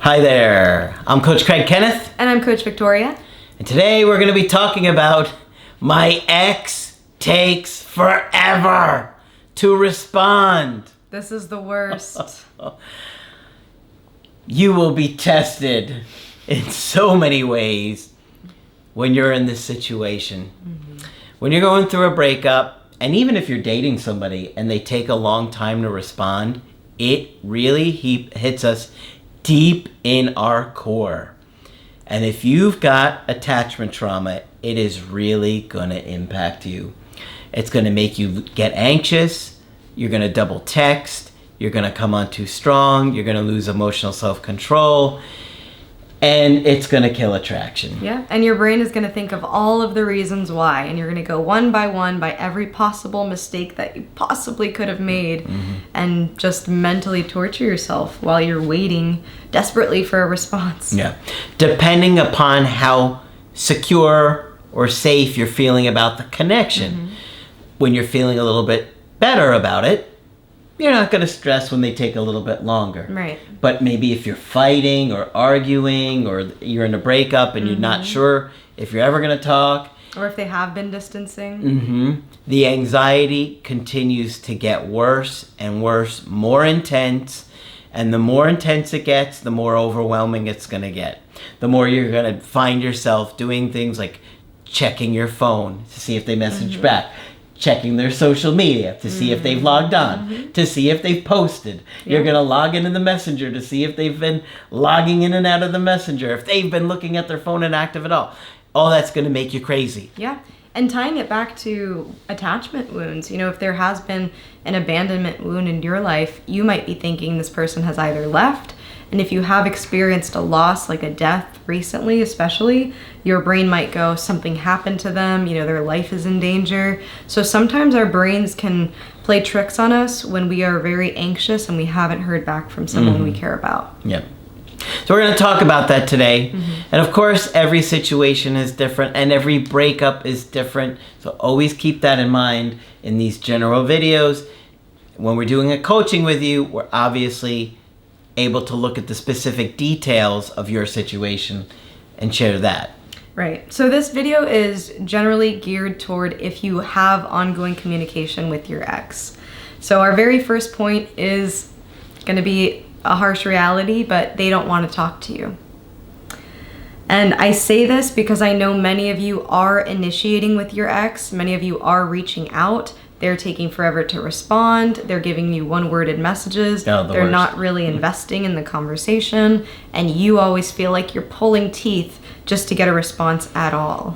Hi there, I'm Coach Kenneth. And I'm Coach Victoria. And today we're going to be talking about my ex takes forever to respond. This is the worst. You will be tested in so many ways when you're in this situation. Mm-hmm. When you're going through a breakup, and even if you're dating somebody and they take a long time to respond, it really hits us deep in our core. And if you've got attachment trauma, it is really going to impact you. It's going to make you get anxious. You're going to double text. You're going to come on too strong. You're going to lose emotional self-control. And it's going to kill attraction. Yeah, and your brain is going to think of all of the reasons why, and you're going to go one by every possible mistake that you possibly could have made, and just mentally torture yourself while you're waiting desperately for a response. Yeah, depending upon how secure or safe you're feeling about the connection. When you're feeling a little bit better about it, you're not going to stress when they take a little bit longer. Right. But maybe if you're fighting or arguing or you're in a breakup and you're not sure if you're ever going to talk. Or if they have been distancing. The anxiety continues to get worse and worse, more intense. And the more intense it gets, the more overwhelming it's going to get. The more you're going to find yourself doing things like checking your phone to see if they message back. Checking their social media to see if they've logged on, to see if they've posted. Yeah. You're going to log into the messenger to see if they've been logging in and out of the messenger, if they've been looking at their phone inactive at all. All that's going to make you crazy. Yeah. And tying it back to attachment wounds, if there has been an abandonment wound in your life, you might be thinking this person has either left. And if you have experienced a loss, like a death recently, especially, your brain might go, something happened to them, their life is in danger. So sometimes our brains can play tricks on us when we are very anxious and we haven't heard back from someone we care about. Yeah. So we're going to talk about that today. And of course, every situation is different and every breakup is different. So always keep that in mind in these general videos. When we're doing a coaching with you, we're obviously able to look at the specific details of your situation and share that. Right. So this video is generally geared toward if you have ongoing communication with your ex. So our very first point is going to be a harsh reality, but they don't want to talk to you. And I say this because I know many of you are initiating with your ex. Many of you are reaching out. They're taking forever to respond. They're giving you one-worded messages. They're not really investing in the conversation. And you always feel like you're pulling teeth just to get a response at all.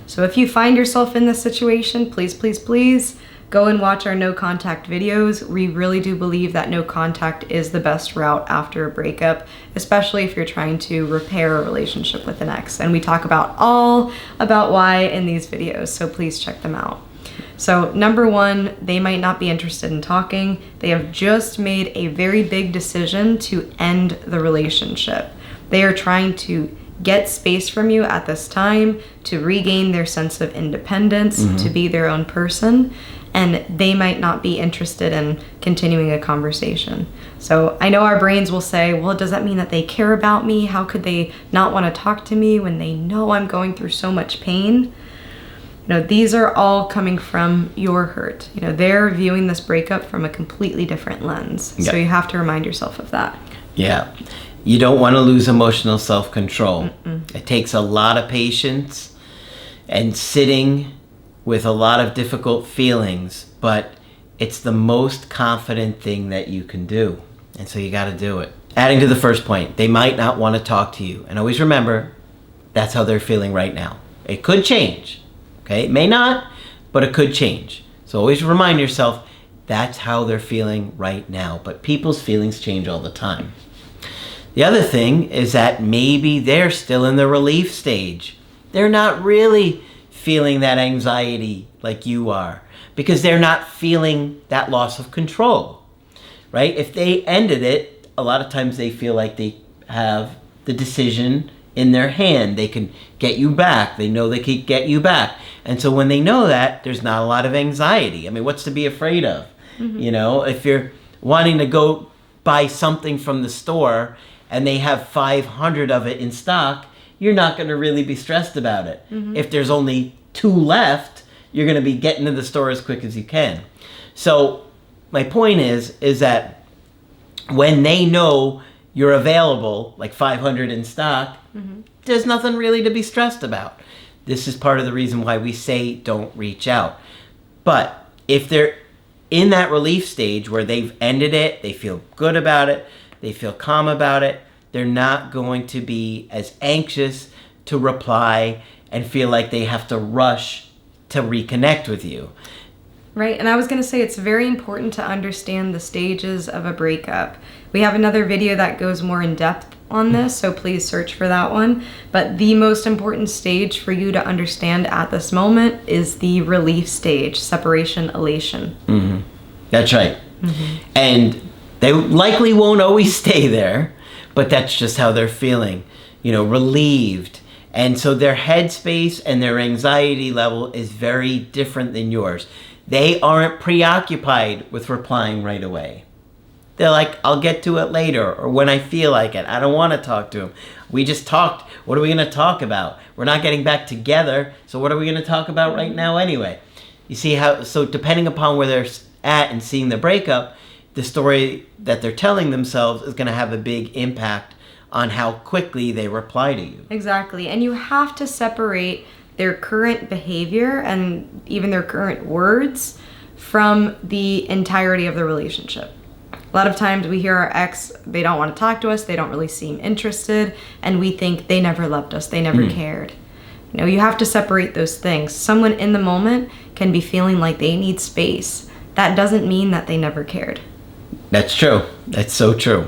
So if you find yourself in this situation, please go and watch our no contact videos. We really do believe that no contact is the best route after a breakup, especially if you're trying to repair a relationship with an ex. And we talk all about why in these videos, so please check them out. So number one, they might not be interested in talking. They have just made a very big decision to end the relationship. They are trying to get space from you at this time, to regain their sense of independence, to be their own person, and they might not be interested in continuing a conversation. So I know our brains will say, well, does that mean that they care about me? How could they not want to talk to me when they know I'm going through so much pain? These are all coming from your hurt. They're viewing this breakup from a completely different lens. Yep. So you have to remind yourself of that. Yeah. You don't want to lose emotional self-control. It takes a lot of patience and sitting with a lot of difficult feelings, but it's the most confident thing that you can do. And so you got to do it. Adding to the first point, they might not want to talk to you. And always remember, that's how they're feeling right now. It could change. Okay, it may not, but it could change. So always remind yourself, that's how they're feeling right now. But people's feelings change all the time. The other thing is that maybe they're still in the relief stage. They're not really feeling that anxiety like you are because they're not feeling that loss of control, right? If they ended it, a lot of times they feel like they have the decision in their hand. They can get you back. They know they can get you back. And so when they know that, there's not a lot of anxiety. I mean, what's to be afraid of? If you're wanting to go buy something from the store and they have 500 of it in stock, you're not going to really be stressed about it. If there's only 2 left, you're going to be getting to the store as quick as you can. So my point is that when they know you're available, like 500 in stock, there's nothing really to be stressed about. This is part of the reason why we say don't reach out. But if they're in that relief stage where they've ended it, they feel good about it, they feel calm about it, they're not going to be as anxious to reply and feel like they have to rush to reconnect with you. Right, and I was going to say it's very important to understand the stages of a breakup. We have another video that goes more in depth on this, so please search for that one. But the most important stage for you to understand at this moment is the relief stage, separation elation. That's right. And they likely won't always stay there, but that's just how they're feeling, relieved. And so their headspace and their anxiety level is very different than yours. They aren't preoccupied with replying right away. They're like, I'll get to it later, or when I feel like it. I don't want to talk to him. We just talked. What are we going to talk about? We're not getting back together, so what are we going to talk about right now anyway? You see how, so depending upon where they're at and seeing the breakup, the story that they're telling themselves is going to have a big impact on how quickly they reply to you. Exactly, and you have to separate their current behavior and even their current words from the entirety of the relationship. A lot of times we hear our ex, they don't want to talk to us, they don't really seem interested, and we think they never loved us, they never cared. You have to separate those things. Someone in the moment can be feeling like they need space. That doesn't mean that they never cared. That's true. That's so true.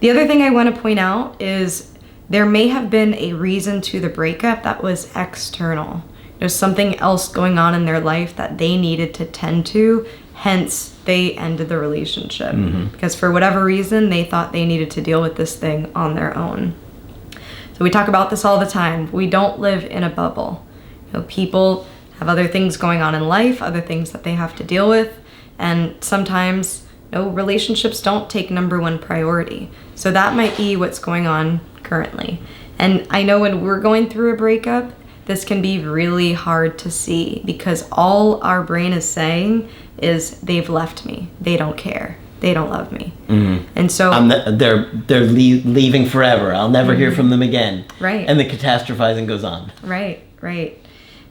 The other thing I want to point out is there may have been a reason to the breakup that was external. There's something else going on in their life that they needed to tend to, hence they ended the relationship. Because for whatever reason, they thought they needed to deal with this thing on their own. So we talk about this all the time. We don't live in a bubble. People have other things going on in life, other things that they have to deal with, and sometimes relationships don't take number one priority. So that might be what's going on currently. And I know when we're going through a breakup, this can be really hard to see because all our brain is saying is they've left me, they don't care, they don't love me. And so they're leaving forever. I'll never hear from them again. Right. And the catastrophizing goes on. Right.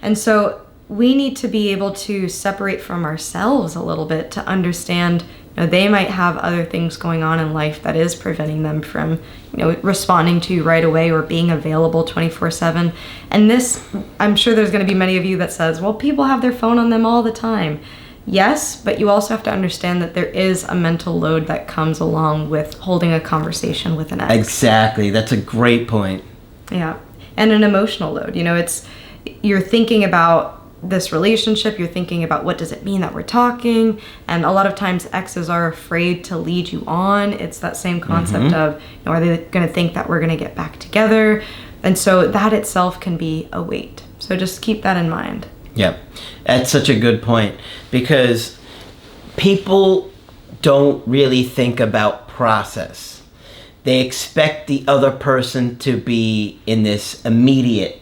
And so we need to be able to separate from ourselves a little bit to understand they might have other things going on in life that is preventing them from responding to you right away or being available 24/7. And this, I'm sure there's going to be many of you that says, well, people have their phone on them all the time. Yes, but you also have to understand that there is a mental load that comes along with holding a conversation with an ex. Exactly. That's a great point. Yeah. And an emotional load. You're thinking about this relationship, you're thinking about what does it mean that we're talking, and a lot of times exes are afraid to lead you on. It's that same concept of, are they going to think that we're going to get back together? And so that itself can be a weight. So just keep that in mind. Yeah, that's such a good point because people don't really think about process. They expect the other person to be in this immediate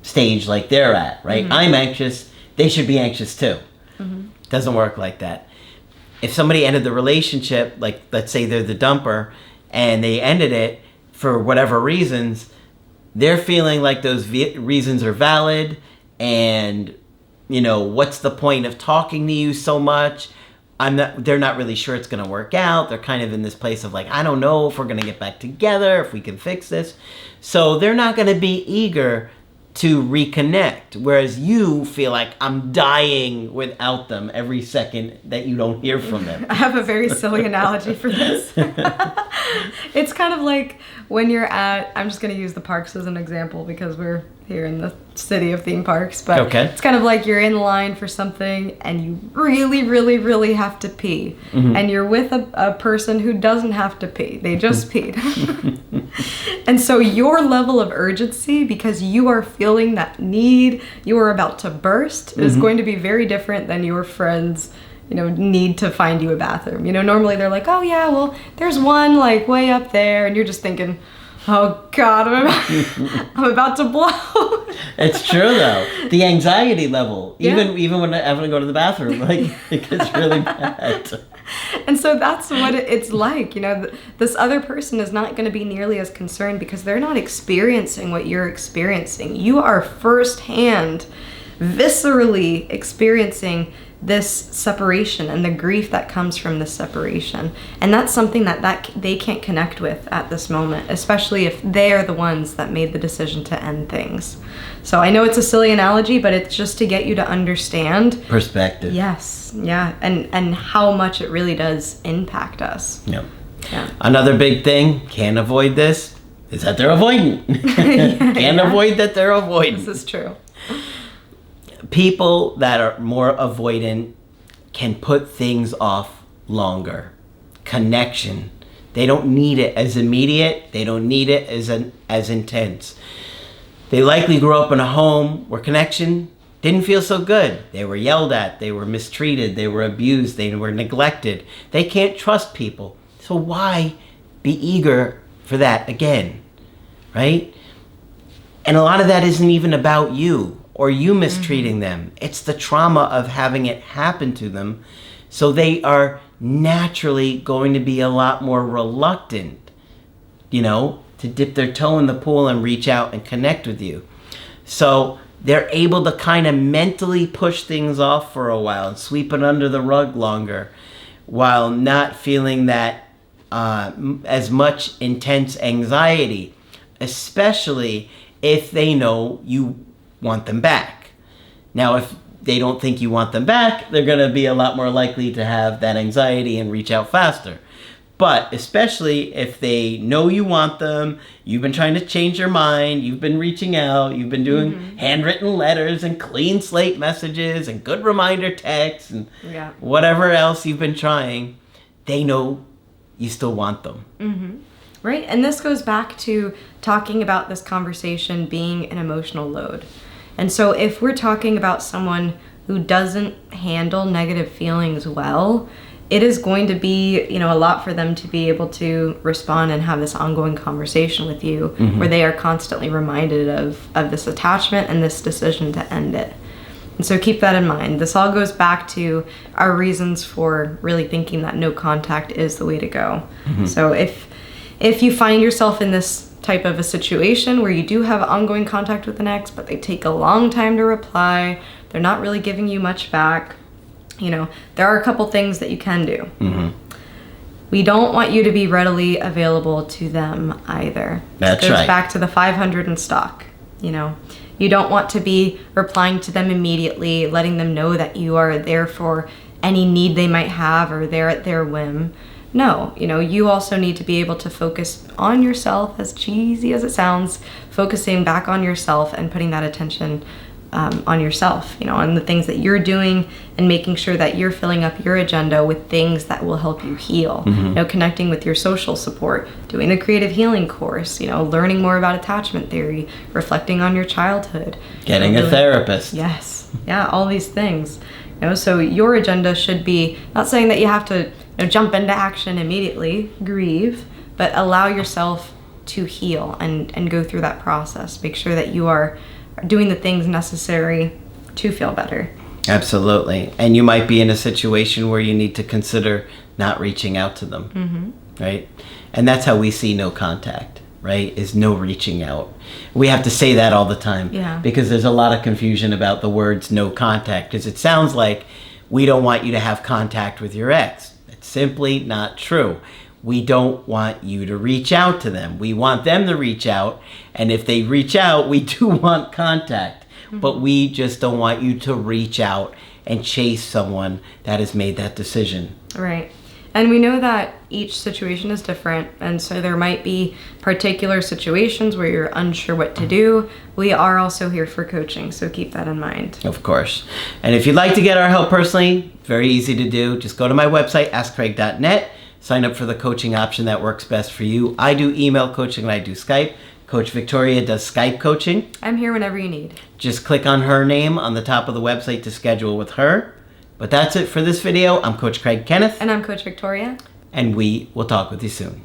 stage like they're at, right? I'm anxious, they should be anxious too. Doesn't work like that. If somebody ended the relationship, like let's say they're the dumper and they ended it for whatever reasons, they're feeling like those reasons are valid and what's the point of talking to you so much? They're not really sure it's going to work out. They're kind of in this place of like, I don't know if we're going to get back together, if we can fix this. So they're not going to be eager to reconnect, whereas you feel like I'm dying without them every second that you don't hear from them. I have a very silly analogy for this. It's kind of like when you're I'm just going to use the parks as an example because we're here in the city of theme parks, but It's kind of like you're in line for something and you really, really, really have to pee, and you're with a person who doesn't have to pee. They just peed. And so your level of urgency, because you are feeling that need, you are about to burst, is going to be very different than your friends need to find you a bathroom. Normally they're like, oh yeah, well, there's one like way up there, and you're just thinking, oh God, I'm about to blow. It's true though. The anxiety level, even when I have to go to the bathroom, like it gets really bad. And so that's what it's like. This other person is not going to be nearly as concerned because they're not experiencing what you're experiencing. You are firsthand, viscerally experiencing this separation and the grief that comes from this separation. And that's something that they can't connect with at this moment, especially if they are the ones that made the decision to end things. So I know it's a silly analogy, but it's just to get you to understand perspective. Yes. Yeah. And how much it really does impact us. Yeah. Another big thing, can't avoid this, is that they're avoidant. Can't avoid that they're avoidant. This is true. People that are more avoidant can put things off longer. Connection. They don't need it as immediate. They don't need it as intense. They likely grew up in a home where connection didn't feel so good. They were yelled at. They were mistreated. They were abused. They were neglected. They can't trust people. So why be eager for that again? Right? And a lot of that isn't even about you or you mistreating them. It's the trauma of having it happen to them. So they are naturally going to be a lot more reluctant, to dip their toe in the pool and reach out and connect with you. So they're able to kind of mentally push things off for a while and sweep it under the rug longer while not feeling that as much intense anxiety, especially if they know you want them back. Now, if they don't think you want them back, they're going to be a lot more likely to have that anxiety and reach out faster. But especially if they know you want them, you've been trying to change your mind, you've been reaching out, you've been doing handwritten letters and clean slate messages and good reminder texts and whatever else you've been trying, they know you still want them. Mm-hmm. Right? And this goes back to talking about this conversation being an emotional load. And so if we're talking about someone who doesn't handle negative feelings well, it is going to be, a lot for them to be able to respond and have this ongoing conversation with you where they are constantly reminded of this attachment and this decision to end it. And so keep that in mind. This all goes back to our reasons for really thinking that no contact is the way to go. So if you find yourself in this type of a situation where you do have ongoing contact with an ex, but they take a long time to reply, they're not really giving you much back, there are a couple things that you can do. We don't want you to be readily available to them either. That's right. It goes right. back to the 500 in stock. You don't want to be replying to them immediately, letting them know that you are there for any need they might have or they're at their whim. No, you also need to be able to focus on yourself, as cheesy as it sounds, focusing back on yourself and putting that attention on yourself, on the things that you're doing and making sure that you're filling up your agenda with things that will help you heal. Connecting with your social support, doing a creative healing course, learning more about attachment theory, reflecting on your childhood. Getting a therapist. Yes. Yeah, all these things. So your agenda should be, not saying that you have to jump into action immediately, grieve, but allow yourself to heal and go through that process. Make sure that you are doing the things necessary to feel better. Absolutely. And you might be in a situation where you need to consider not reaching out to them, right? And that's how we see no contact, right? Is no reaching out. We have to say that all the time because there's a lot of confusion about the words no contact, because it sounds like we don't want you to have contact with your ex. It's simply not true. We don't want you to reach out to them. We want them to reach out. And if they reach out, we do want contact. But we just don't want you to reach out and chase someone that has made that decision. Right. And we know that each situation is different. And so there might be particular situations where you're unsure what to do. We are also here for coaching, so keep that in mind. Of course. And if you'd like to get our help personally, very easy to do. Just go to my website, askcraig.net. Sign up for the coaching option that works best for you. I do email coaching and I do Skype. Coach Victoria does Skype coaching. I'm here whenever you need. Just click on her name on the top of the website to schedule with her. But that's it for this video. I'm Coach Craig Kenneth. And I'm Coach Victoria. And we will talk with you soon.